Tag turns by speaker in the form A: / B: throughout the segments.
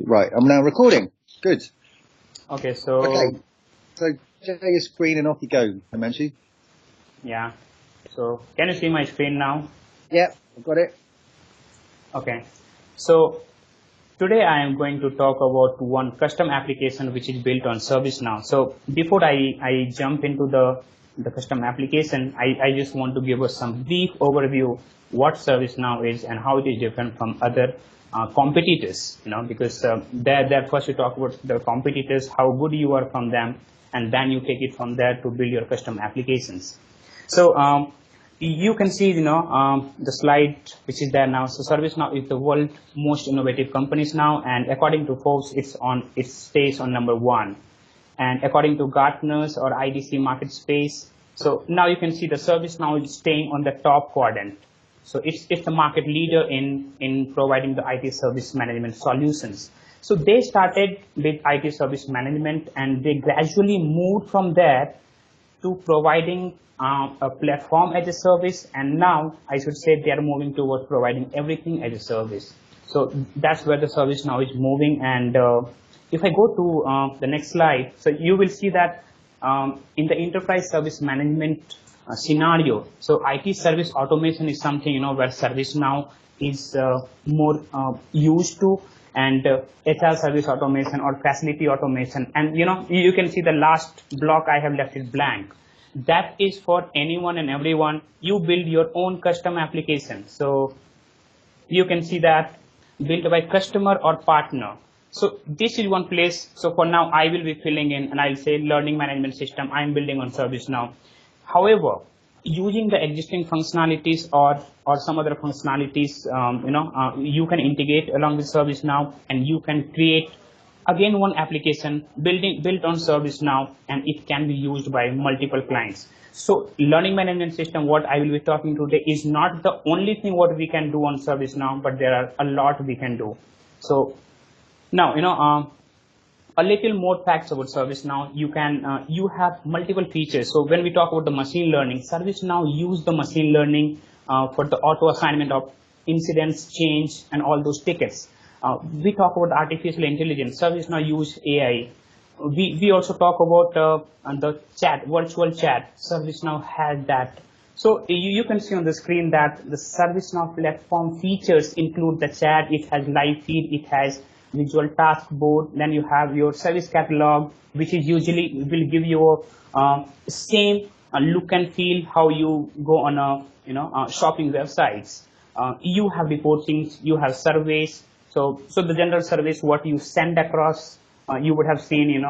A: Right, I'm now recording. Good.
B: Okay, so
A: Okay, so share your screen and off you go, Himanshu.
B: yeah, so can you see my screen now?
A: Yep, I've got it.
B: Okay, so today I am going to talk about one custom application which is built on ServiceNow. So before I jump into the custom application, I just want to give us some brief overview what ServiceNow is and how it is different from other competitors, because there first you talk about the competitors, how good you are from them, and then you take it from there to build your custom applications. So you can see, the slide which is there now. So ServiceNow is the world's most innovative companies now, and according to Forbes, it stays on #1. And according to Gartner's or IDC market space, so now you can see the ServiceNow is staying on the top quadrant. So it's the market leader in providing the IT service management solutions. So they started with IT service management, and they gradually moved from there to providing a platform as a service, and now I should say they are moving towards providing everything as a service. So that's where the service now is moving. And if I go to the next slide, so you will see that in the enterprise service management scenario, so IT service automation is something where ServiceNow is more used to, and HR service automation or facility automation. And you can see the last block I have left it blank. That is for anyone and everyone. You build your own custom application. So you can see that built by customer or partner. So this is one place. So for now, I will be filling in, and I'll say learning management system I'm building on ServiceNow. However, using the existing functionalities or some other functionalities, you can integrate along with ServiceNow, and you can create again one application built on ServiceNow, and it can be used by multiple clients. So learning management system, what I will be talking today, is not the only thing what we can do on ServiceNow, but there are a lot we can do. So now a little more facts about ServiceNow. You have multiple features. So when we talk about the machine learning, ServiceNow use the machine learning for the auto assignment of incidents, change, and all those tickets. We talk about artificial intelligence. ServiceNow use AI. We also talk about the chat, virtual chat. ServiceNow has that. So you can see on the screen that the ServiceNow platform features include the chat. It has live feed. It has visual task board. Then you have your service catalog, which is usually will give you a same look and feel how you go on a shopping websites. You have reportings. You have surveys. So the general surveys, what you send across, you would have seen,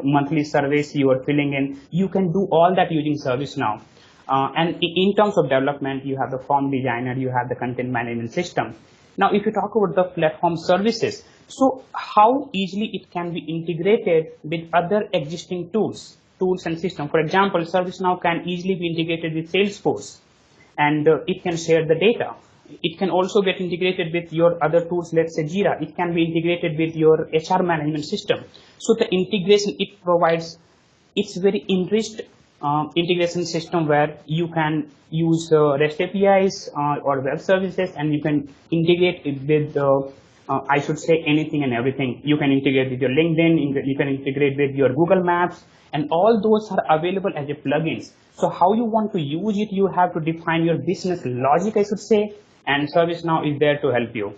B: monthly surveys you are filling in. You can do all that using ServiceNow. And in terms of development, you have the form designer, you have the content management system. Now, if you talk about the platform services, so how easily it can be integrated with other existing tools and systems. For example, ServiceNow can easily be integrated with Salesforce, and it can share the data. It can also get integrated with your other tools, let's say Jira. It can be integrated with your HR management system. So the integration it provides, it's very enriched integration system where you can use REST APIs or web services, and you can integrate it with, I should say, anything and everything. You can integrate with your LinkedIn, you can integrate with your Google Maps, and all those are available as a plugins. So how you want to use it, you have to define your business logic, I should say, and ServiceNow is there to help you.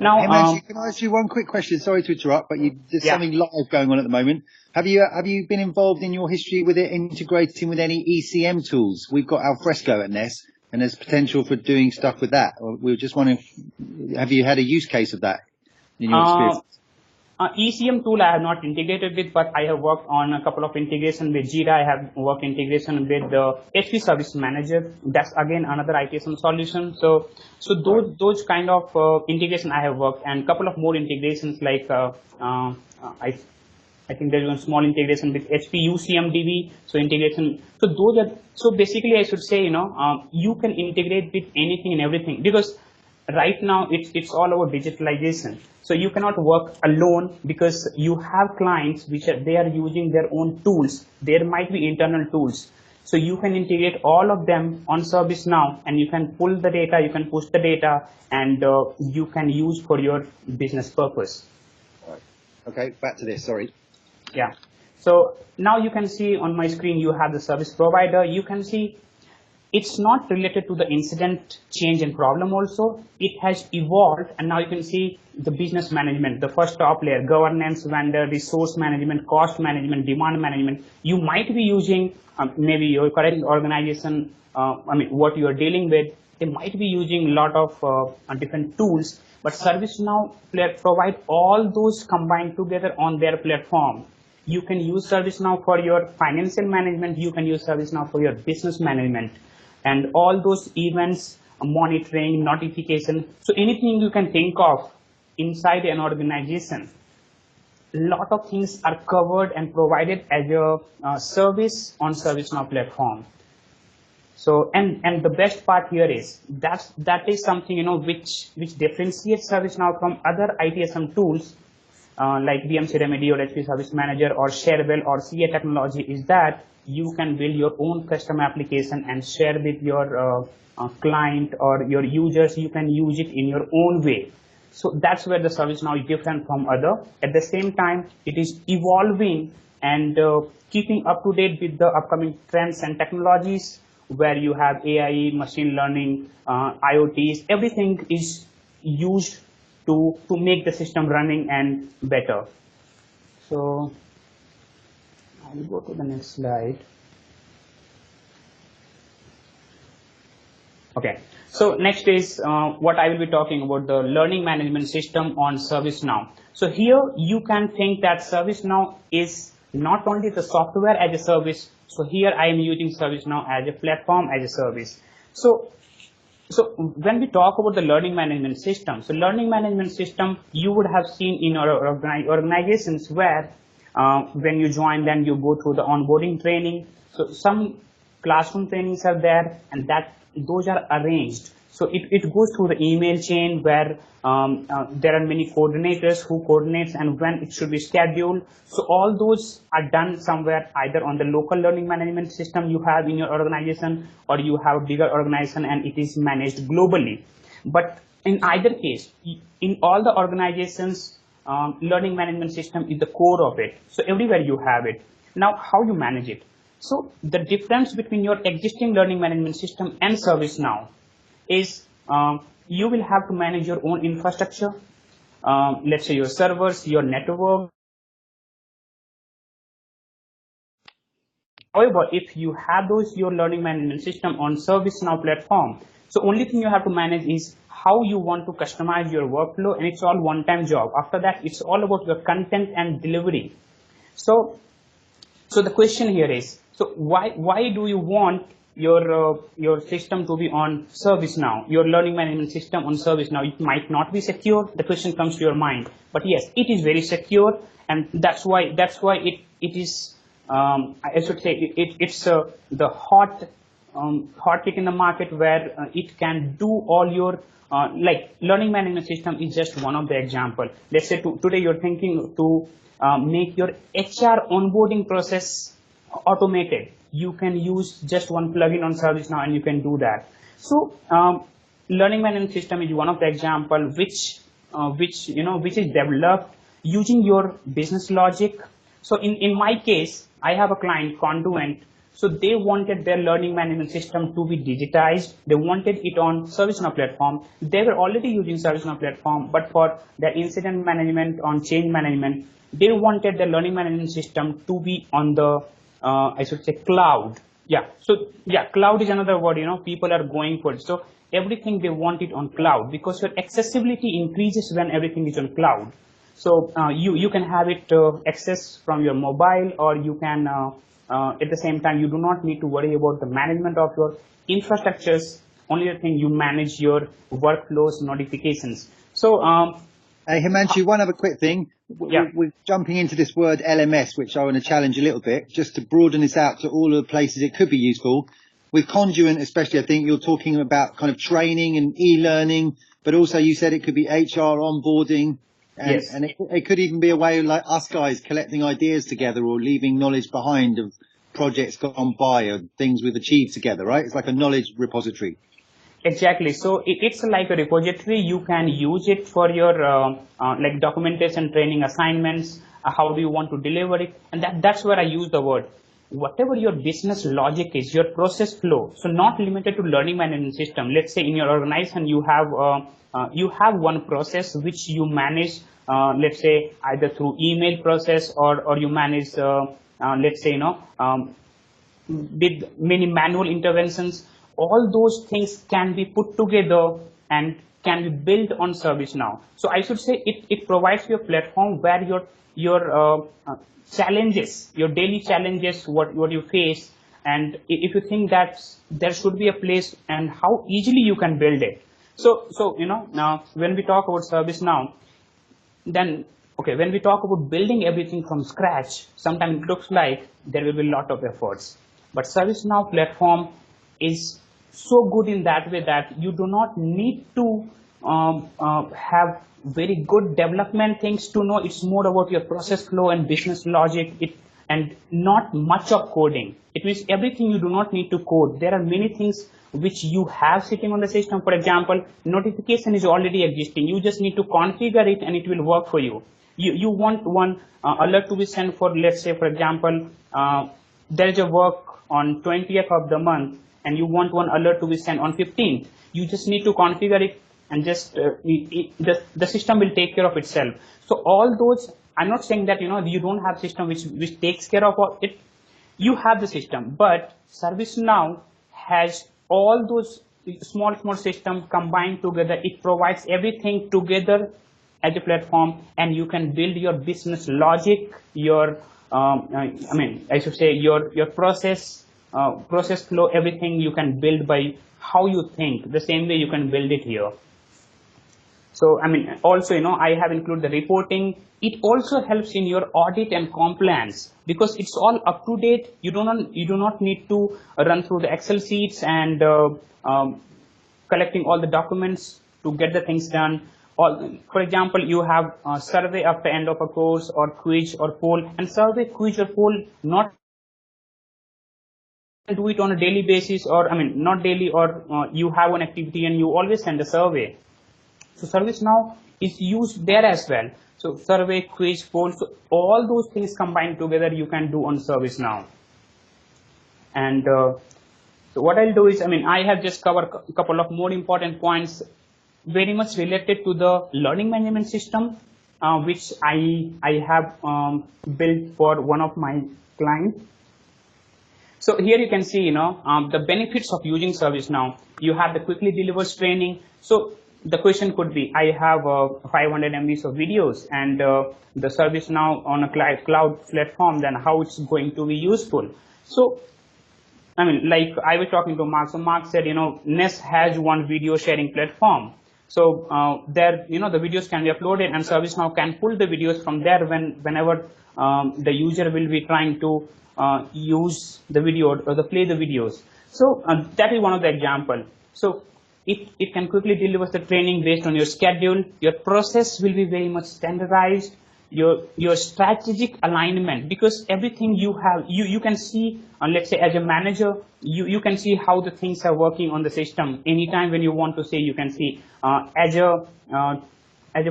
B: Now,
A: hey, Matthew, can I ask you one quick question? Sorry to interrupt, but there's something live going on at the moment. Have you been involved in your history with it integrating with any ECM tools? We've got Alfresco at Ness, and there's potential for doing stuff with that. We were just wondering, have you had a use case of that in your experience?
B: ECM tool I have not integrated with, but I have worked on a couple of integration with Jira. I have worked integration with the HP Service Manager. That's again another ITSM solution. So those kind of integration I have worked, and a couple of more integrations like I think there's one small integration with HP UCMDB. So integration. So those are, so basically I should say, you can integrate with anything and everything, because right now it's all about digitalization. So you cannot work alone, because you have clients which they are using their own tools. There might be internal tools. So you can integrate all of them on ServiceNow, and you can pull the data, you can push the data, and you can use for your business purpose.
A: Right. Okay, back to this, sorry.
B: Yeah. So now you can see on my screen, you have the service provider. You can see it's not related to the incident, change, and problem also. It has evolved, and now you can see the business management, the first top layer, governance, vendor, resource management, cost management, demand management. You might be using maybe your current organization, what you are dealing with, they might be using a lot of different tools, but ServiceNow provide all those combined together on their platform. You can use ServiceNow for your financial management, you can use ServiceNow for your business management, and all those events, monitoring, notification. So anything you can think of inside an organization, a lot of things are covered and provided as a service on ServiceNow platform. So and the best part here is that is something which differentiates ServiceNow from other ITSM tools like BMC Remedy or HP Service Manager or Sharewell or CA Technology, is that you can build your own custom application and share with your client or your users. You can use it in your own way. So that's where the ServiceNow is different from other. At the same time, it is evolving and keeping up to date with the upcoming trends and technologies, where you have AI, machine learning, IoTs, everything is used to make the system running and better. So I'll go to the next slide. Okay, so next is what I will be talking about, the learning management system on ServiceNow. So here you can think that ServiceNow is not only the software as a service. So here I am using ServiceNow as a platform, as a service. So when we talk about the learning management system, so learning management system you would have seen in our organizations where when you join, then you go through the onboarding training. So some classroom trainings are there, and those are arranged. So it goes through the email chain where there are many coordinators who coordinates and when it should be scheduled. So all those are done somewhere, either on the local learning management system you have in your organization, or you have a bigger organization and it is managed globally. But in either case, in all the organizations, learning management system is the core of it. So everywhere you have it. Now, how you manage it? So the difference between your existing learning management system and ServiceNow is you will have to manage your own infrastructure, let's say your servers, your network. However, if you have your learning management system on ServiceNow platform, so only thing you have to manage is how you want to customize your workflow, and it's all one-time job. After that, it's all about your content and delivery. So the question here is, so why do you want your system to be on ServiceNow, your learning management system on ServiceNow? It might not be secure. The question comes to your mind, but yes, it is very secure, and that's why it is. I should say it's the hot pick in the market, where it can do all your like learning management system is just one of the example. Let's say today you're thinking to make your HR onboarding process automated. You can use just one plugin on ServiceNow and you can do that. So learning management system is one of the example which is developed using your business logic. So in my case, I have a client, Conduent. So they wanted their learning management system to be digitized. They wanted it on ServiceNow platform. They were already using ServiceNow platform, but for their incident management, on change management, they wanted the learning management system to be on the I should say cloud. Yeah. So yeah, cloud is another word, people are going for it. So everything they want it on cloud, because your accessibility increases when everything is on cloud. So you can have it access from your mobile, or you can at the same time, you do not need to worry about the management of your infrastructures. Only the thing you manage your workflows, notifications. So
A: hey, Himanshu, one other quick thing.
B: Yeah.
A: We're jumping into this word LMS, which I want to challenge a little bit, just to broaden this out to all of the places it could be useful. With Conduent especially, I think you're talking about kind of training and e-learning, but also you said it could be HR onboarding, and,
B: yes.
A: and it could even be a way like us guys collecting ideas together or leaving knowledge behind of projects gone by or things we've achieved together, right? It's like a knowledge repository.
B: Exactly. So it's like a repository. You can use it for your like documentation, training, assignments. How do you want to deliver it? And that's where I use the word. Whatever your business logic is, your process flow. So not limited to learning management system. Let's say in your organization you have one process which you manage. Let's say either through email process or you manage. Let's say with many manual interventions. All those things can be put together and can be built on ServiceNow. So I should say it provides you a platform where your challenges, your daily challenges, what you face, and if you think that there should be a place and how easily you can build it. So now when we talk about ServiceNow, then okay, when we talk about building everything from scratch, sometimes it looks like there will be a lot of efforts. But ServiceNow platform is so good in that way that you do not need to have very good development things to know. It's more about your process flow and business logic, and not much of coding. It means everything you do not need to code. There are many things which you have sitting on the system. For example, notification is already existing. You just need to configure it and it will work for you. You want one alert to be sent for, let's say, for example, there is a work on 20th of the month and you want one alert to be sent on 15th. You just need to configure it and just the system will take care of itself. So all those, I'm not saying that you don't have system which takes care of it. You have the system, but ServiceNow has all those small systems combined together. It provides everything together as a platform, and you can build your business logic, your I should say your process flow, everything you can build by how you think. The same way you can build it here. So also I have included the reporting. It also helps in your audit and compliance because it's all up to date. You do not need to run through the Excel sheets and collecting all the documents to get the things done. For example, you have a survey after end of a course or quiz or poll, and survey, quiz or poll not do it on a daily basis, or not daily, or you have one activity and you always send a survey. So ServiceNow is used there as well. So survey, quiz, poll, so all those things combined together you can do on ServiceNow. And so what I'll do is, I have just covered a couple of more important points very much related to the learning management system, which I have built for one of my clients. So here you can see, the benefits of using ServiceNow. You have the quickly delivers training. So the question could be, I have 500 MBs of videos and the ServiceNow on a cloud platform, then how it's going to be useful? So, like I was talking to Mark. So Mark said, Nest has one video sharing platform. So there, the videos can be uploaded and ServiceNow can pull the videos from there whenever the user will be trying to use the video or play the videos. So that is one of the example. So it can quickly deliver the training based on your schedule. Your process will be very much standardized. Your strategic alignment, because everything you have, you can see, let's say as a manager, you can see how the things are working on the system. Anytime when you want to say, you can see as a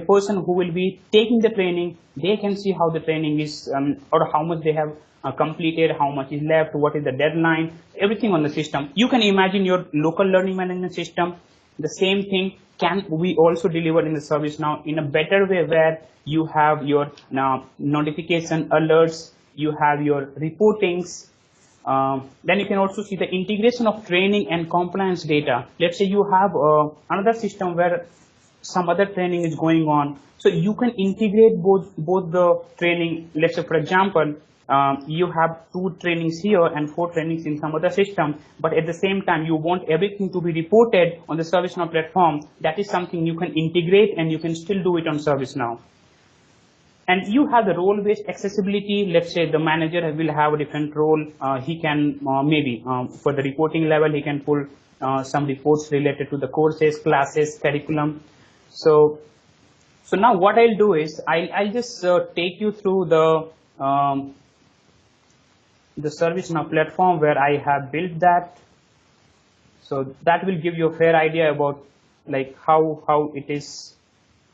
B: person who will be taking the training, they can see how the training is or how much they have completed, how much is left, what is the deadline, everything on the system. You can imagine your local learning management system. The same thing can we also deliver in the ServiceNow in a better way, where you have your notification alerts, you have your reportings. Then you can also see the integration of training and compliance data. Let's say you have another system where some other training is going on. So you can integrate both the training. Let's say, for example, you have 2 trainings here and 4 trainings in some other system, but at the same time you want everything to be reported on the ServiceNow platform. That is something you can integrate and you can still do it on ServiceNow. And you have the role-based accessibility. Let's say the manager will have a different role. He can maybe for the reporting level, he can pull some reports related to the courses, classes, curriculum. So now what I'll do is I'll just take you through the the ServiceNow platform where I have built that. So that will give you a fair idea about like how it is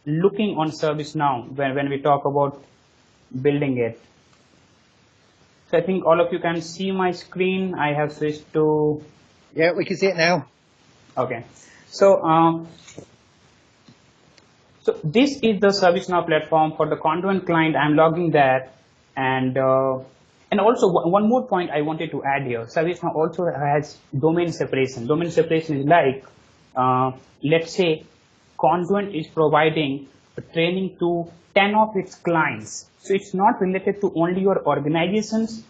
B: looking on ServiceNow when we talk about building it. So I think all of you can see my screen. I have switched to.
A: Yeah, we can see it now.
B: Okay. So so this is the ServiceNow platform for the Conduent client. I'm logging that, and also one more point I wanted to add here. ServiceNow also has domain separation. Domain separation is like, let's say, Conduent is providing training to 10 of its clients. So it's not related to only your organizations.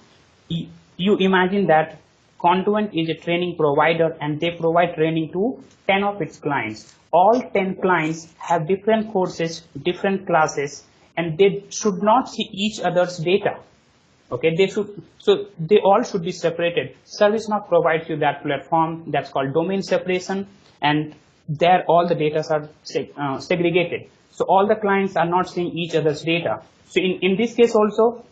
B: You imagine that Conduent is a training provider and they provide training to 10 of its clients. All 10 clients have different courses, different classes, and they should not see each other's data. Okay, so they all should be separated. ServiceNow provides you that platform that's called domain separation, and there all the data are segregated. So all the clients are not seeing each other's data. So in this case also,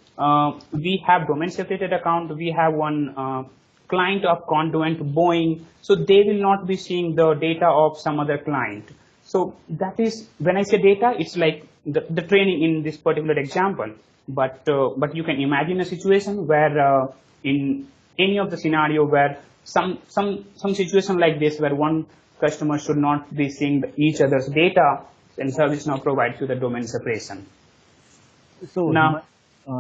B: we have domain separated account. We have one client of Conduent, Boeing. So they will not be seeing the data of some other client. So that is, when I say data, it's like the training in this particular example. But you can imagine a situation where in any of the scenario where some situation like this where one customer should not be seeing each other's data, and ServiceNow provides you the domain separation.
C: So now,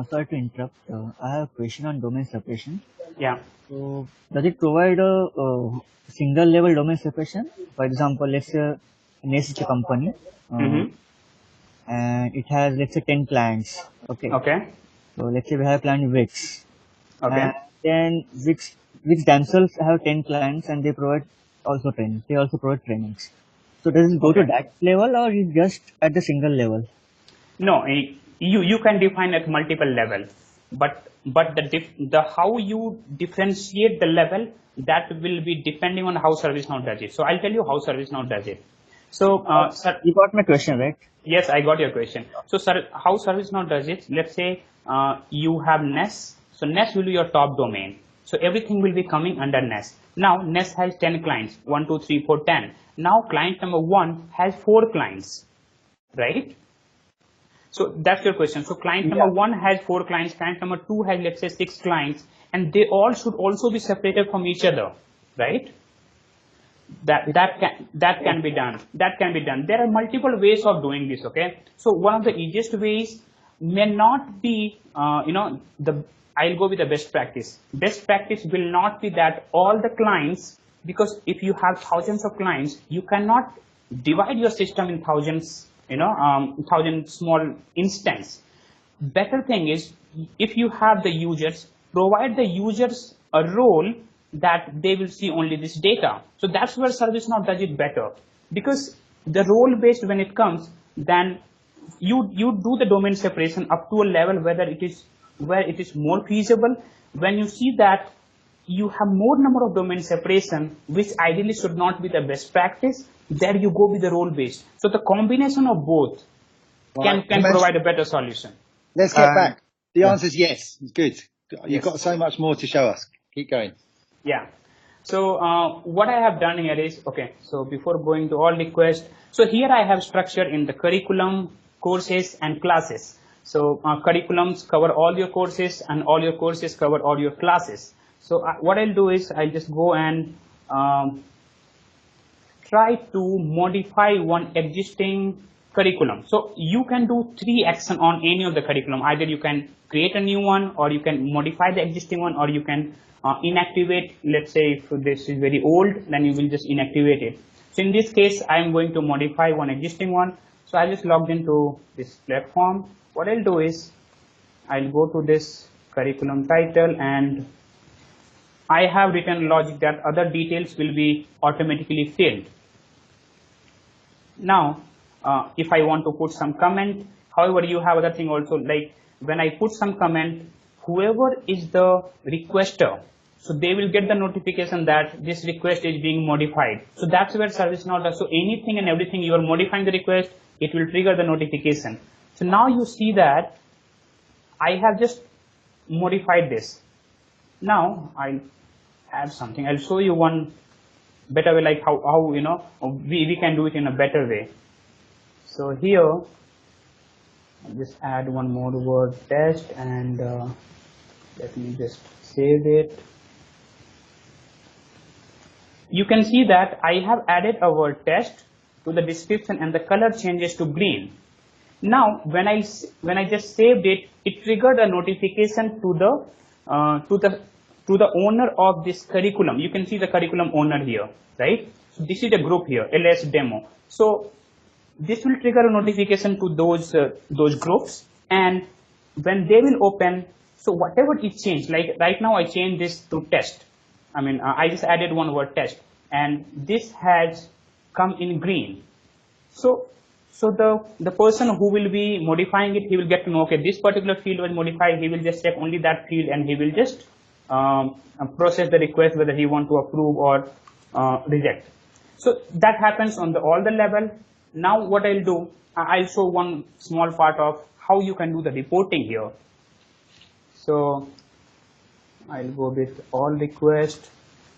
C: sorry to interrupt. I have a question on domain separation.
B: Yeah.
C: So does it provide a single level domain separation? For example, let's say NES is a company, and it has, let's say, 10 clients. Okay.
B: Okay.
C: So let's say we have client Wix.
B: Okay.
C: And then Wix themselves have 10 clients and they provide also training. They also provide trainings. So does it go to that level or is just at the single level?
B: No, you can define at multiple level, but the how you differentiate the level, that will be depending on how ServiceNow does it. So I'll tell you how ServiceNow does it. So sir,
C: you got my question, right?
B: Yes, I got your question. So sir, how ServiceNow does it? Let's say you have NES. So NES will be your top domain. So everything will be coming under NES. Now NES has 10 clients, 1, 2, 3, 4, 10. Now client number 1 has 4 clients, right? So that's your question. So client number 1 has 4 clients, client number 2 has, let's say, 6 clients, and they all should also be separated from each other, right? That can be done. That can be done. There are multiple ways of doing this. Okay. So one of the easiest ways may not be, I'll go with the best practice. Best practice will not be that all the clients, because if you have thousands of clients, you cannot divide your system in thousands, 1,000 small instances. Better thing is, if you have the users, provide the users a role that they will see only this data. So that's where ServiceNow does it better, because the role based, when it comes, then you do the domain separation up to a level where it is more feasible. When you see that you have more number of domain separation, which ideally should not be the best practice, there you go with the role based. So the combination of both can provide a better solution.
A: Let's get back. The answer is yes. Good. You've got so much more to show us. Keep going.
B: Yeah. So what I have done here is, okay, so before going to all requests, so here I have structured in the curriculum, courses, and classes. So curriculums cover all your courses and all your courses cover all your classes. So what I'll do is I'll just go and try to modify one existing curriculum. So you can do 3 actions on any of the curriculum. Either you can create a new one, or you can modify the existing one, or you can inactivate. Let's say if this is very old, then you will just inactivate it. So in this case, I am going to modify one existing one. So I just logged into this platform. What I'll do is I'll go to this curriculum title, and I have written logic that other details will be automatically filled. Now, if I want to put some comment, however, you have other thing also, like when I put some comment, whoever is the requester, so they will get the notification that this request is being modified. So that's where ServiceNow does. So anything and everything you are modifying the request, it will trigger the notification. So now you see that I have just modified this. Now I'll add something. I'll show you one better way, like how you know we can do it in a better way. So here I'll just add one more word, test, and let me just save it. You can see that I have added a word test to the description and the color changes to green. Now when I just saved it, it triggered a notification to the owner of this curriculum. You can see the curriculum owner here, right? So this is a group here, LS demo. So this will trigger a notification to those groups, and when they will open, so whatever is changed, like right now I changed this to test. I mean, I just added one word test, and this has come in green. So the person who will be modifying it, he will get to know, okay, this particular field was modified. He will just check only that field, and he will just process the request whether he want to approve or reject. So that happens on all the level. Now what I'll do, I'll show one small part of how you can do the reporting here. So I'll go with all requests.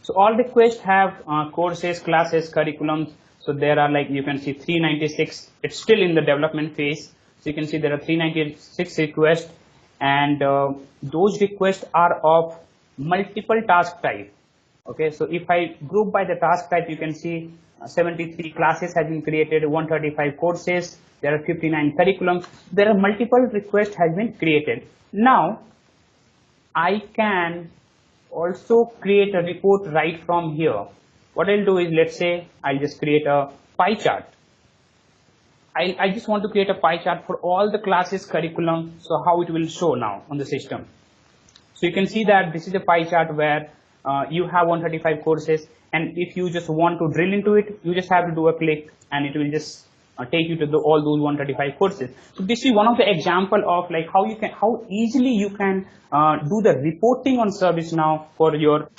B: So all requests have courses, classes, curriculums. So there are, like you can see, 396. It's still in the development phase. So you can see there are 396 requests, and those requests are of multiple task type. Okay, so if I group by the task type, you can see 73 classes have been created, 135 courses, there are 59 curriculums, there are multiple requests has been created. Now I can also create a report right from here. What I'll do is, let's say I'll just create a pie chart. I just want to create a pie chart for all the classes, curriculum, so how it will show now on the system. So you can see that this is a pie chart where you have 135 courses, and if you just want to drill into it, you just have to do a click and it will just take you to all those 135 courses. So this is one of the example of like how easily you can do the reporting on ServiceNow for your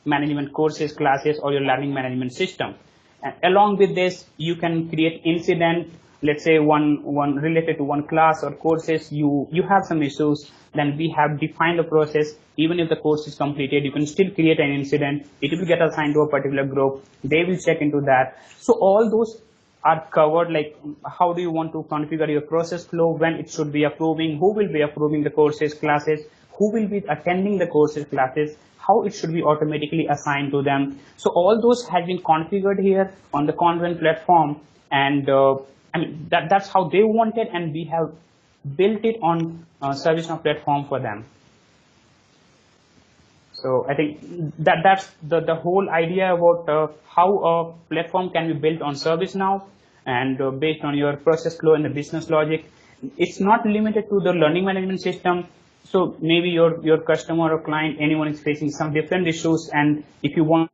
B: management courses, classes, or your learning management system. And along with this, you can create incident. Let's say one related to one class or courses, you have some issues, then we have defined the process. Even if the course is completed, you can still create an incident. It will get assigned to a particular group. They will check into that. So all those are covered, like how do you want to configure your process flow, when it should be approving, who will be approving the courses, classes, who will be attending the courses, classes, how it should be automatically assigned to them. So all those have been configured here on the Convent platform, and I mean that's how they want it, and we have built it on ServiceNow platform for them. So I think that's the whole idea about how a platform can be built on ServiceNow, and based on your process flow and the business logic. It's not limited to the learning management system. So maybe your customer or client, anyone is facing some different issues, and if you want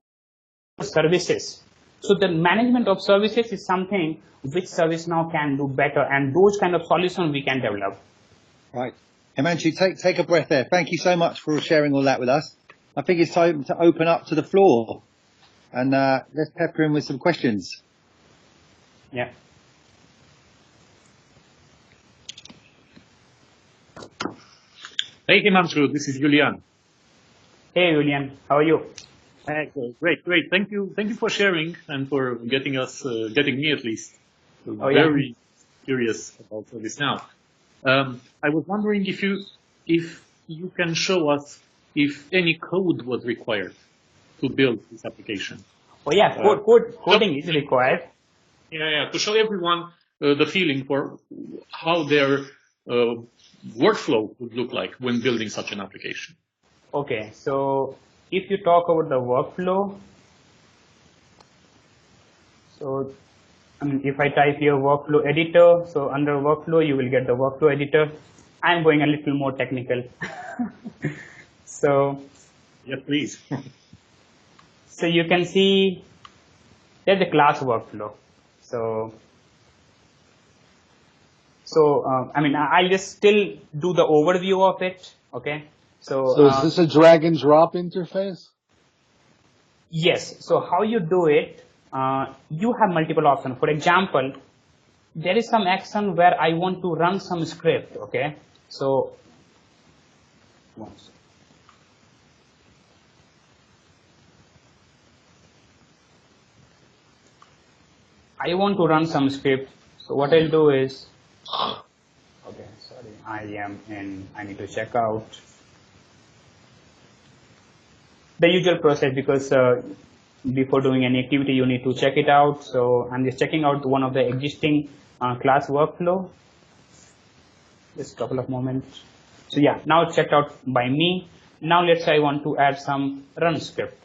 B: services, so the management of services is something which ServiceNow can do better, and those kind of solutions we can develop.
A: Right. Himanshu, take a breath there. Thank you so much for sharing all that with us. I think it's time to open up to the floor, and let's pepper in with some questions.
B: Yeah.
D: Hey Himanshu, this is Julian.
B: Hey Julian, how are you?
D: Great. Thank you for sharing and for getting me at least very curious about ServiceNow. I was wondering if you can show us if any code was required to build this application.
B: Oh yeah, coding is required.
D: Yeah, to show everyone the feeling for how their workflow would look like when building such an application.
B: Okay, so if you talk about the workflow, so I mean, if I type here workflow editor, so under workflow you will get the workflow editor. I'm going a little more technical. So
D: yeah, please.
B: So you can see there's a class workflow. So I mean, I'll just still do the overview of it. Okay.
E: So is this a drag and drop interface?
B: Yes. So how you do it, you have multiple options. For example, there is some action where I want to run some script. Okay. So I want to run some script. So what I'll do is, okay, sorry, I need to check out the usual process, because before doing any activity, you need to check it out. So I'm just checking out one of the existing class workflow. Just a couple of moments. So yeah, now it's checked out by me. Now let's say I want to add some run script.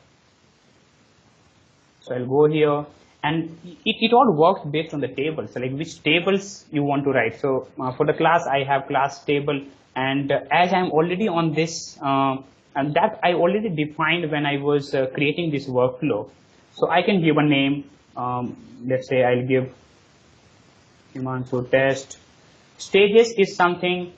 B: So I'll go here, and it all works based on the tables. So like which tables you want to write. So for the class, I have class table, and as I'm already on this, and that I already defined when I was creating this workflow. So I can give a name. Let's say I'll give Himanshu test. Stages is something,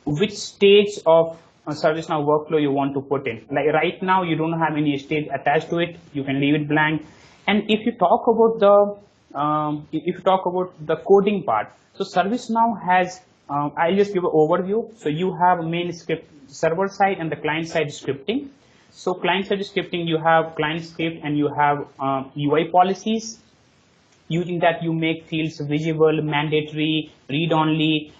B: which stage of a ServiceNow workflow you want to put in. Like right now, you don't have any stage attached to it. You can leave it blank. And if you talk about the coding part, so ServiceNow has, I'll just give an overview. So you have main script, server side and the client side scripting. So client side scripting, you have client script and you have UI policies. Using that, you make fields visible, mandatory, read-only.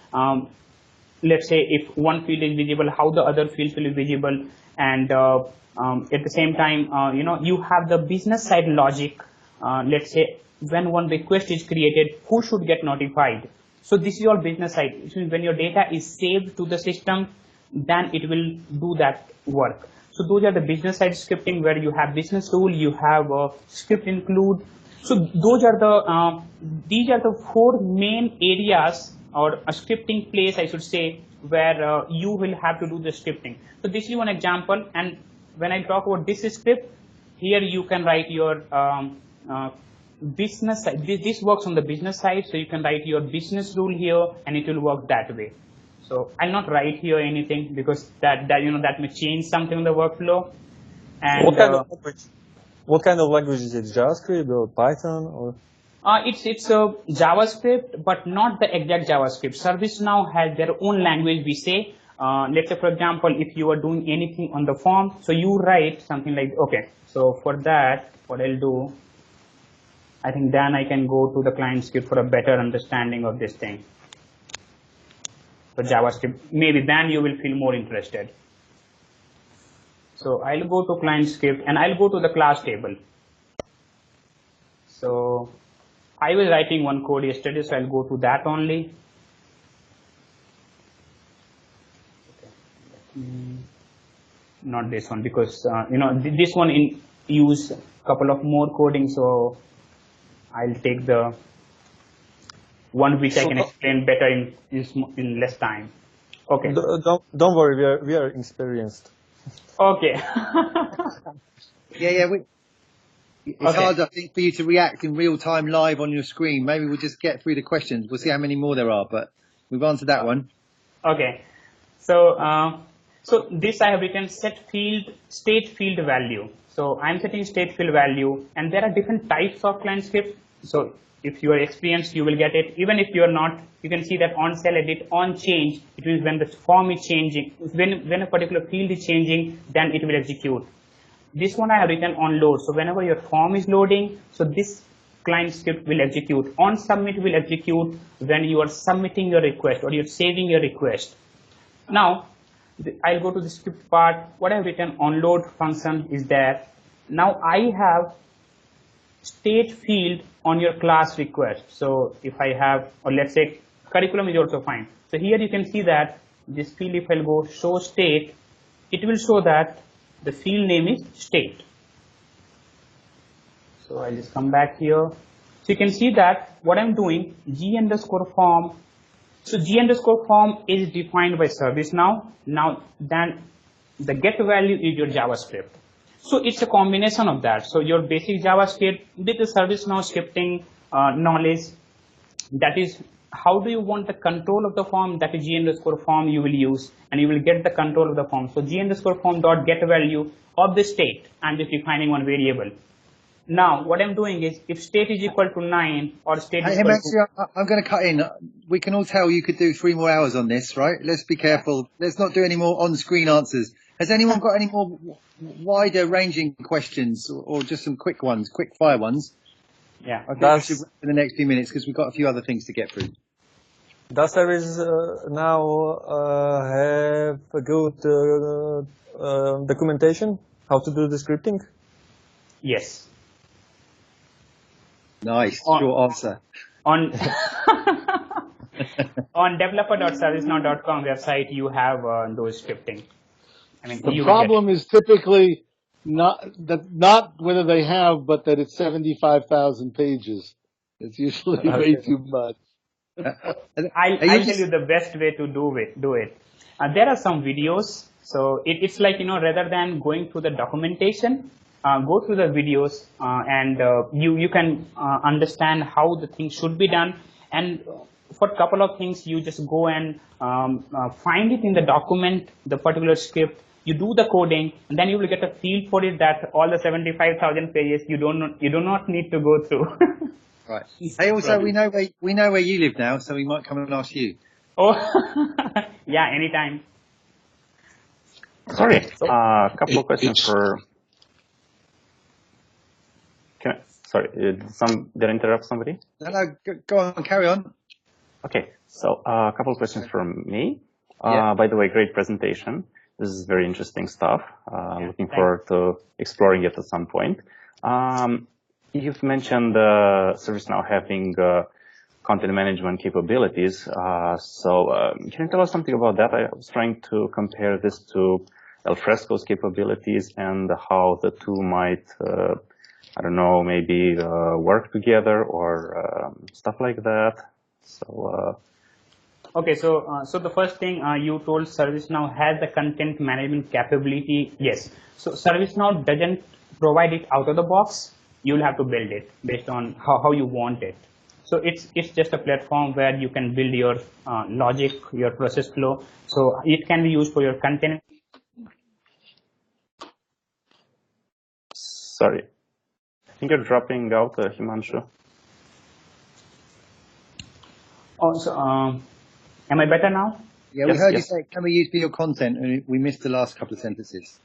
B: Let's say if one field is visible, how the other fields will be visible. And at the same time, you have the business side logic. Let's say when one request is created, who should get notified? So this is your business side. It means when your data is saved to the system, then it will do that work. So those are the business side scripting, where you have business rule, you have script include. So those are these are the four main areas, or a scripting place, I should say, where you will have to do the scripting. So this is one example. And when I talk about this script, here you can write your business side. This works on the business side, so you can write your business rule here, and it will work that way. So I'll not write here anything, because that may change something in the workflow. And
F: what kind of language is it? JavaScript or Python or?
B: It's JavaScript, but not the exact JavaScript. ServiceNow has their own language. We say, let's say, for example, if you are doing anything on the form, so you write something like, okay. So for that, what I'll do, I think then I can go to the client script for a better understanding of this thing. For JavaScript, maybe then you will feel more interested. So I'll go to client script and I'll go to the class table. So I was writing one code yesterday, so I'll go to that only. Okay. Not this one, because this one use a couple of more coding, so I'll take the one which I can explain better in less time. Okay.
F: Don't worry, we are experienced.
B: Okay.
A: Yeah. It's hard, I think, for you to react in real time live on your screen. Maybe we'll just get through the questions. We'll see how many more there are, but we've answered that one.
B: Okay. So so this I have written state field value. So I'm setting state field value, and there are different types of client script. So if you are experienced, you will get it. Even if you are not, you can see that on cell edit, on change, it means when the form is changing, when a particular field is changing, then it will execute. This one I have written on load. So whenever your form is loading, so this client script will execute. On submit will execute when you are submitting your request or you're saving your request. Now, I'll go to the script part. What I have written on load function is there. Now I have state field on your class request. So if I have, or let's say curriculum is also fine. So here you can see that this field, if I'll go show state, it will show that the field name is state. So I'll just come back here. So you can see that what I'm doing, g_form. So g_form is defined by ServiceNow. Now then the get value is your JavaScript. So it's a combination of that. So your basic JavaScript with the ServiceNow scripting knowledge, that is how do you want the control of the form, that is g_form you will use, and you will get the control of the form. So g_form dot get value of the state, I'm just defining one variable. Now what I'm doing is if state is equal to 9 or state is equal to...
A: I'm going to cut in. We can all tell you could do 3 more hours on this, right? Let's be careful. Let's not do any more on-screen answers. Has anyone got any more wider ranging questions or just some quick ones, quick fire ones?
B: Yeah.
A: I think we should in the next few minutes because we've got a few other things to get through.
F: Does service now have a good documentation how to do the scripting?
B: Yes.
A: Nice, short answer.
B: On on developer.servicenow.com website, you have those scripting. I mean,
E: the problem is typically not whether they have, but that it's 75,000 pages. It's usually way too much.
B: I'll tell you the best way to do it. There are some videos. So it's like, rather than going through the documentation, go through the videos and you can understand how the thing should be done. And for a couple of things, you just go and find it in the document, the particular script. You do the coding, and then you will get a feel for it that all the 75,000 pages you do not need to go through.
A: Right. Hey, also we know where you live now, so we might come and ask you.
B: Oh, yeah, anytime.
G: Sorry, a couple of questions for. Sorry, did I interrupt somebody?
A: No, go on, carry on.
G: Okay, so a couple of questions from me. By the way, great presentation. This is very interesting stuff. Looking forward to exploring it at some point. You've mentioned ServiceNow having content management capabilities. Can you tell us something about that? I was trying to compare this to Alfresco's capabilities and how the two might, I don't know, maybe work together or stuff like that.
B: Okay, so the first thing you told, ServiceNow has the content management capability. Yes. So ServiceNow doesn't provide it out of the box. You'll have to build it based on how you want it. So it's just a platform where you can build your logic, your process flow. So it can be used for your content.
G: Sorry, I think you're dropping out, Himanshu.
B: Also, am I better now?
A: Yeah, we heard you say, can we use for your content? And we missed the last couple of sentences.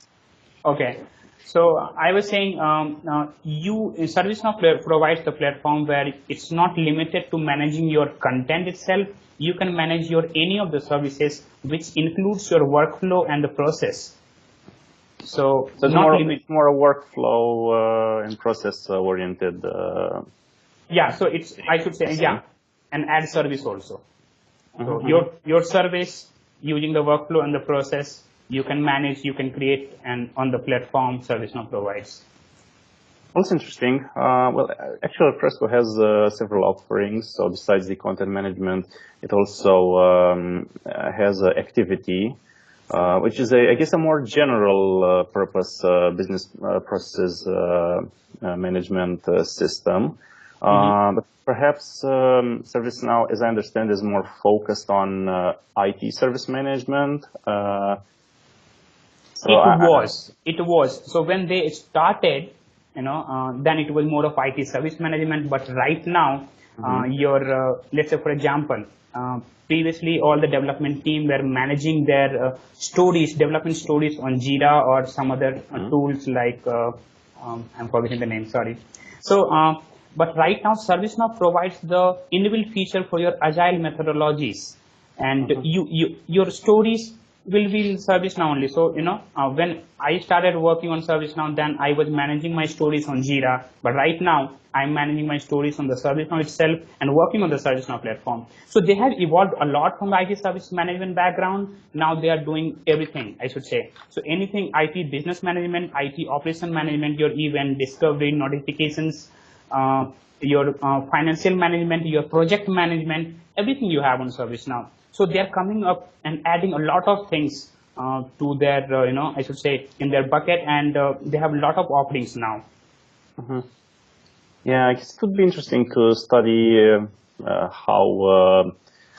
B: Okay. So I was saying, ServiceNow provides the platform where it's not limited to managing your content itself. You can manage any of the services, which includes your workflow and the process. So
G: it's more a workflow and process oriented.
B: Yeah. So I should say, and add service also. So your service using the workflow and the process, you can manage, you can create, and on the platform ServiceNow provides.
G: That's interesting. Well, actually, Fresco has several offerings. So besides the content management, it also has activity, which is, I guess, a more general purpose business processes management system. But perhaps ServiceNow, as I understand, is more focused on IT service management.
B: It was. So when they started, then it was more of IT service management. But right now, let's say, for example, previously all the development team were managing their development stories on Jira or some other tools like, I'm forgetting the name, sorry. So, but right now, ServiceNow provides the inbuilt feature for your agile methodologies, and your stories will be in ServiceNow only. So, when I started working on ServiceNow, then I was managing my stories on Jira, but right now I'm managing my stories on the ServiceNow itself and working on the ServiceNow platform. So they have evolved a lot from the IT service management background. Now they are doing everything, I should say. So anything IT business management, IT operation management, your event discovery, notifications, your financial management, your project management, everything you have on ServiceNow. So they are coming up and adding a lot of things to their, I should say, in their bucket, and they have a lot of offerings now.
G: Yeah, I guess it would be interesting to study how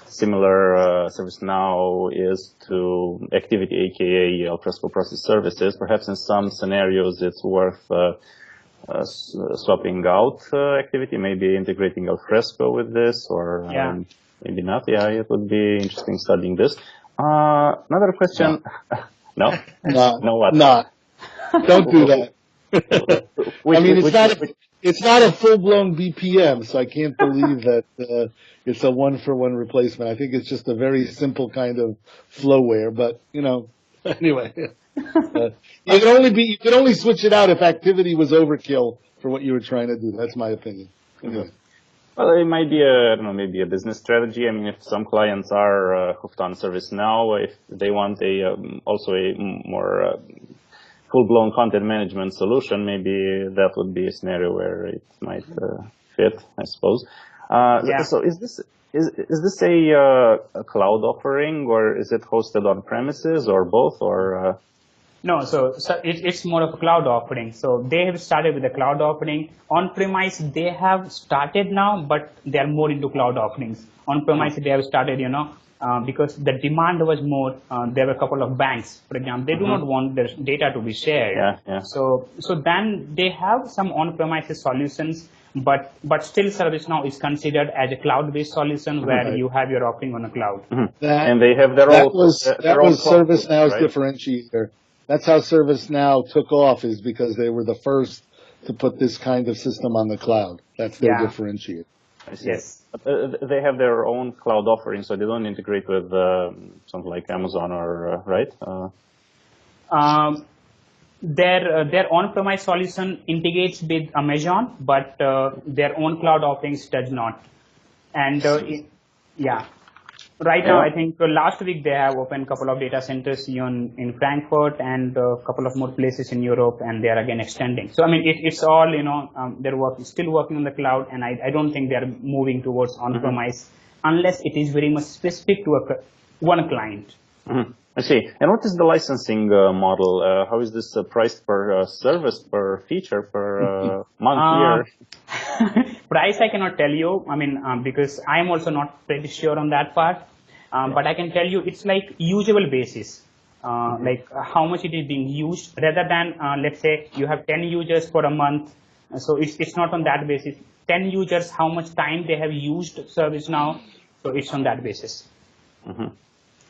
G: similar ServiceNow is to Activity, aka Alfresco Process Services. Perhaps in some scenarios it's worth swapping out Activity, maybe integrating Alfresco with this, or maybe not. Yeah, it would be interesting studying this. Another question. No? No what?
E: No. Don't do that. I mean, it's not a full-blown BPM, so I can't believe that it's a one-for-one replacement. I think it's just a very simple kind of flowware. But anyway, you could only switch it out if activity was overkill for what you were trying to do. That's my opinion. Anyway.
G: Well, it might be maybe a business strategy. I mean, if some clients are hooked on ServiceNow, if they want also a more full-blown content management solution, maybe that would be a scenario where it might fit, I suppose. So is this a cloud offering, or is it hosted on premises, or both, or?
B: No, so it's more of a cloud offering. So they have started with a cloud offering. On-premise, they have started now, but they are more into cloud offerings. On-premise, they have started, because the demand was more. There were a couple of banks, for example, they do not want their data to be shared. So then they have some on-premises solutions, but still ServiceNow is considered as a cloud-based solution where you have your offering on a cloud.
G: And they have their own.
E: That was ServiceNow's differentiator. That's how ServiceNow took off, is because they were the first to put this kind of system on the cloud. That's their differentiator.
B: Yes.
G: They have their own cloud offering, so they don't integrate with something like Amazon or right?
B: Their on-premise solution integrates with Amazon, but their own cloud offerings does not. And right now, I think last week they have opened a couple of data centers in Frankfurt and a couple of more places in Europe, and they are again extending. So I mean, it's all they're still working on the cloud, and I don't think they are moving towards on-premise unless it is very much specific to one client.
G: I see. And what is the licensing model? How is this priced per service, per feature, per month, year?
B: Price I cannot tell you. I mean, because I am also not pretty sure on that part. But I can tell you it's like usual basis, like how much it is being used, rather than let's say you have 10 users for a month. So it's not on that basis. 10 users, how much time they have used ServiceNow. So it's on that basis.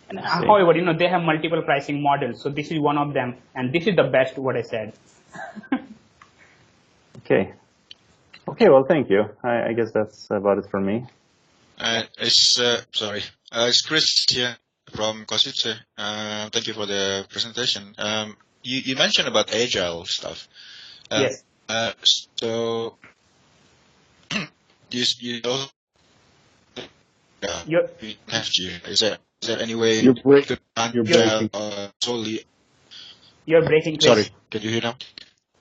B: And however, they have multiple pricing models. So this is one of them, and this is the best, what I said.
G: Okay. Well, thank you. I guess that's about it for me.
H: It's Chris here from Kosice. Thank you for the presentation. You mentioned about agile stuff.
B: Yes.
H: So you also have Jira. Is there any way
E: you're breaking?
H: Solely?
B: You're breaking.
H: Sorry, can you hear now?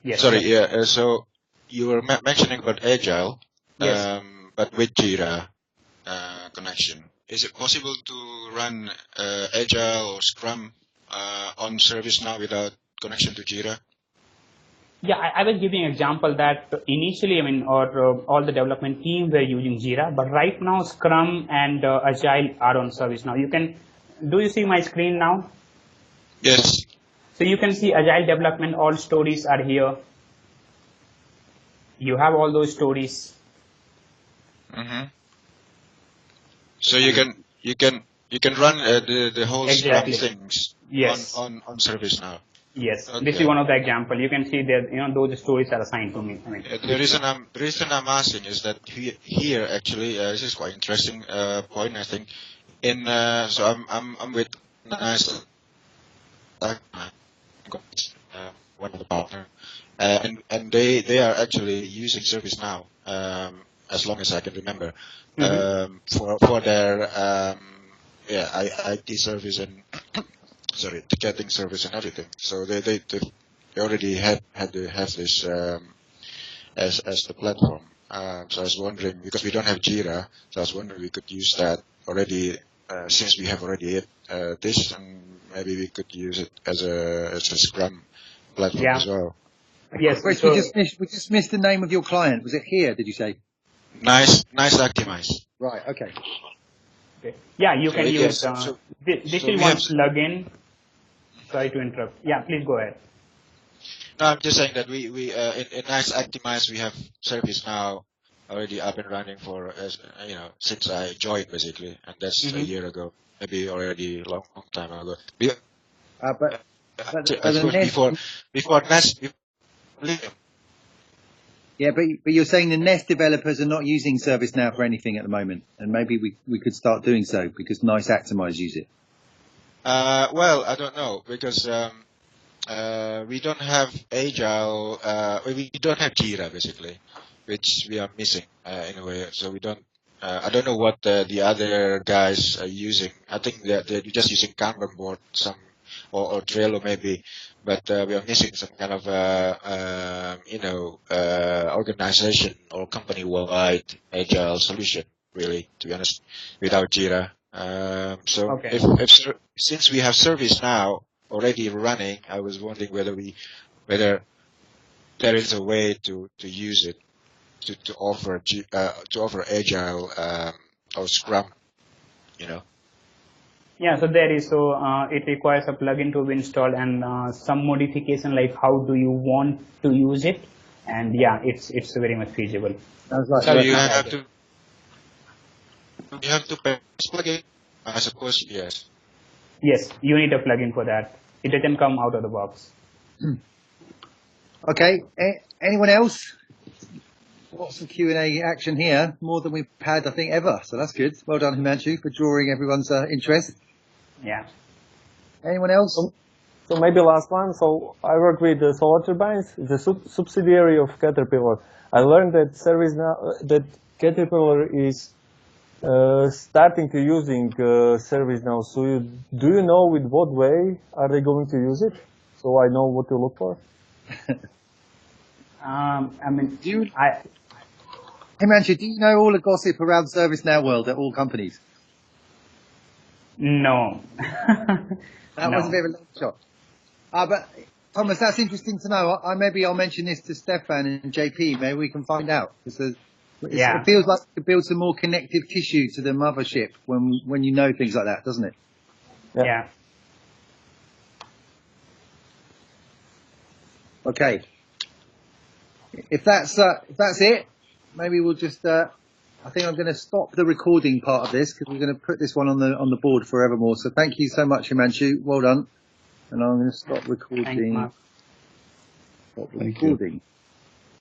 B: Yes.
H: Sorry. Yeah. So you were mentioning about agile.
B: Yes.
H: But with Jira connection, is it possible to run agile or Scrum on ServiceNow without connection to Jira?
B: Yeah, I was giving an example that initially, all the development team were using Jira, but right now Scrum and Agile are on ServiceNow. Do you see my screen now?
H: Yes.
B: So you can see Agile development, all stories are here. You have all those stories.
H: So you can run the whole Scrum things on ServiceNow.
B: Yes, okay. This is one of the examples. You can see that those stories are assigned to me.
H: The reason I'm asking is that here actually this is quite interesting point, I think. So I'm with nice one of the partner, and they are actually using ServiceNow as long as I can remember for their IT service and ticketing service and everything. So they already had to have this as the platform. So I was wondering, because we don't have Jira, so I was wondering we could use that already since we have already this, and maybe we could use it as a Scrum platform as well.
B: Yes.
A: Wait, we just missed the name of your client. Was it here? Did you say?
H: Nice Actimize.
A: Right. Okay.
B: Yeah, you can use. This is one plugin. Sorry to interrupt. Yeah, please go ahead.
H: No, I'm just saying that we in Nice Actimize we have ServiceNow already up and running for since I joined basically, and that's a year ago, maybe already long time ago. Before Nice.
A: Yeah, but you're saying the Nest developers are not using ServiceNow for anything at the moment, and maybe we could start doing so because Nice Actimize use it.
H: Well, I don't know because we don't have Agile. We don't have Jira basically, which we are missing in a way. So we don't. I don't know what the other guys are using. I think they're just using Kanban board, or Trello maybe, but we are missing some kind of organization or company-wide agile solution. Really, to be honest, without Jira. So
B: Okay.
H: since we have ServiceNow already running, I was wondering whether there is a way to use it to offer agile or Scrum, you know.
B: Yeah, so there is. So it requires a plugin to be installed and some modification like how do you want to use it, and yeah, it's very much feasible.
H: So you have to pay this plugin, I suppose. Yes.
B: Yes, you need a plugin for that. It doesn't come out of the box.
A: Okay. Anyone else? Lots of Q&A action here, more than we've had, I think, ever. So that's good. Well done, Himanshu, for drawing everyone's interest.
B: Yeah.
A: Anyone else?
F: So maybe last one. So I work with the Solar Turbines, the subsidiary of Caterpillar. I learned that that Caterpillar is starting to using ServiceNow. So do you know with what way are they going to use it? So I know what to look for.
B: I mean,
A: Himanshu, do you know all the gossip around ServiceNow world at all companies?
B: No.
A: That was a bit of a long shot. But Thomas, that's interesting to know. Maybe I'll mention this to Stefan and JP. Maybe we can find out. It feels like you could build some more connective tissue to the mothership when you know things like that, doesn't it?
B: Yeah.
A: Okay. If that's it, maybe we'll just. I think I'm going to stop the recording part of this because we're going to put this one on the board forevermore. So thank you so much, Himanshu. Well done. And I'm going to stop recording.
B: Thanks, Mark.
A: Stop recording.